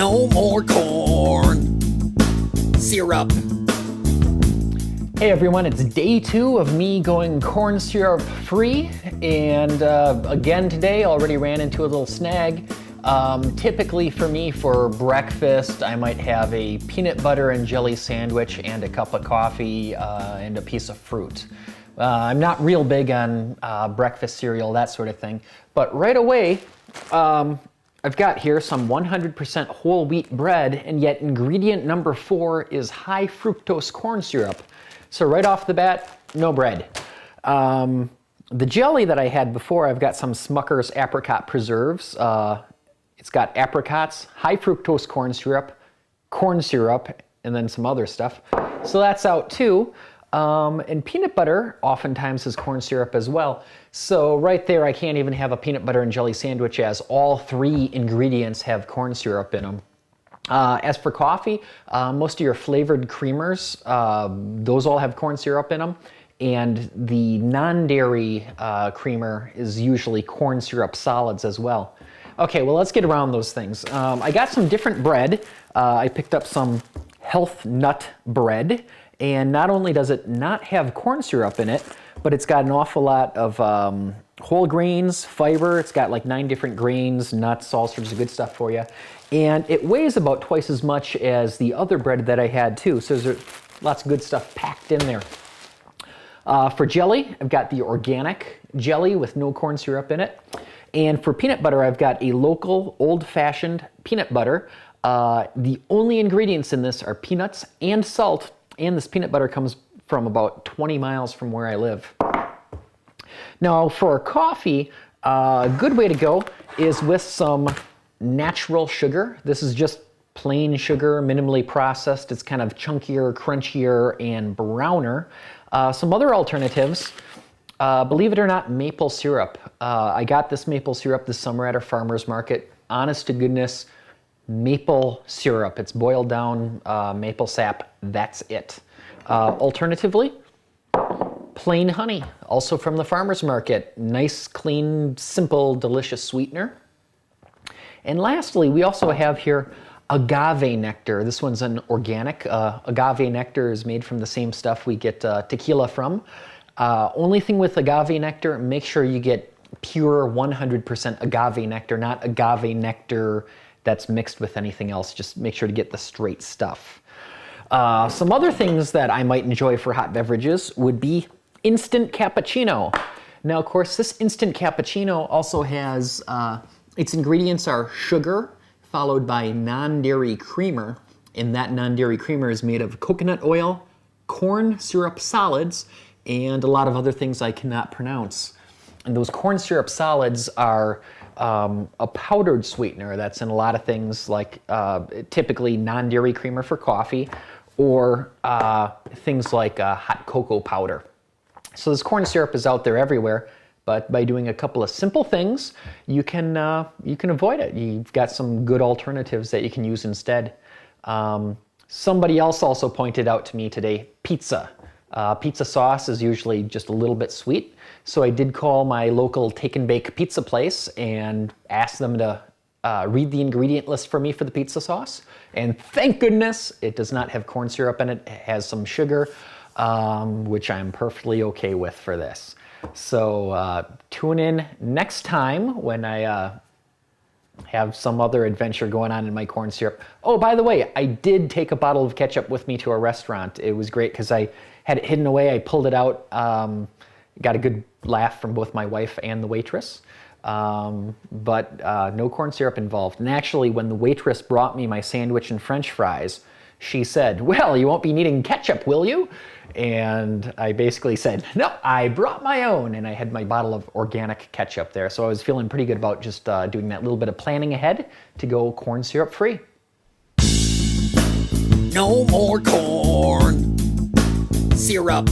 No more corn syrup. Hey everyone, it's day 2 of me going corn syrup free, and again today already ran into a little snag. Typically for me for breakfast I might have a peanut butter and jelly sandwich and a cup of coffee and a piece of fruit. I'm not real big on breakfast cereal, that sort of thing, but right away I've got here some 100% whole wheat bread, and yet ingredient number 4 is high fructose corn syrup. So right off the bat, no bread. The jelly that I had before, I've got some Smucker's apricot preserves. It's got apricots, high fructose corn syrup, and then some other stuff. So that's out too. And peanut butter oftentimes is corn syrup as well. So right there, I can't even have a peanut butter and jelly sandwich as all 3 ingredients have corn syrup in them. As for coffee, most of your flavored creamers, those all have corn syrup in them. And the non-dairy creamer is usually corn syrup solids as well. Okay, well, let's get around those things. I got some different bread. I picked up some health nut bread. And not only does it not have corn syrup in it, but it's got an awful lot of whole grains, fiber. It's got like 9 different grains, nuts, all sorts of good stuff for you. And it weighs about twice as much as the other bread that I had too. So there's lots of good stuff packed in there. For jelly, I've got the organic jelly with no corn syrup in it. And for peanut butter, I've got a local old-fashioned peanut butter. The only ingredients in this are peanuts and salt. And this peanut butter comes from about 20 miles from where I live. Now for coffee, a good way to go is with some natural sugar. This is just plain sugar, minimally processed. It's kind of chunkier, crunchier, and browner. Some other alternatives, believe it or not, maple syrup. I got this maple syrup this summer at a farmer's market. Honest to goodness, maple syrup. It's boiled down maple sap. That's it. Alternatively, plain honey, also from the farmer's market. Nice, clean, simple, delicious sweetener. And lastly, we also have here agave nectar. This one's an organic. Agave nectar is made from the same stuff we get tequila from. Only thing with agave nectar, make sure you get pure 100% agave nectar, not agave nectar that's mixed with anything else. Just make sure to get the straight stuff. Some other things that I might enjoy for hot beverages would be instant cappuccino. Now, of course, this instant cappuccino also has, its ingredients are sugar followed by non-dairy creamer, and that non-dairy creamer is made of coconut oil, corn syrup solids, and a lot of other things I cannot pronounce. And those corn syrup solids are a powdered sweetener that's in a lot of things, like typically non-dairy creamer for coffee, or things like hot cocoa powder. So this corn syrup is out there everywhere, but by doing a couple of simple things, you can avoid it. You've got some good alternatives that you can use instead. Somebody else also pointed out to me today, pizza. Pizza sauce is usually just a little bit sweet. So I did call my local take and bake pizza place and ask them to read the ingredient list for me for the pizza sauce. And thank goodness it does not have corn syrup in it. It has some sugar, which I'm perfectly okay with for this. So tune in next time when I have some other adventure going on in my corn syrup. Oh, by the way, I did take a bottle of ketchup with me to a restaurant. It was great because I had it hidden away. I pulled it out. Got a good laugh from both my wife and the waitress. But no corn syrup involved. And actually, when the waitress brought me my sandwich and French fries, she said, "Well, you won't be needing ketchup, will you?" And I basically said, "No, I brought my own." And I had my bottle of organic ketchup there. So I was feeling pretty good about just doing that little bit of planning ahead to go corn syrup free. No more corn syrup.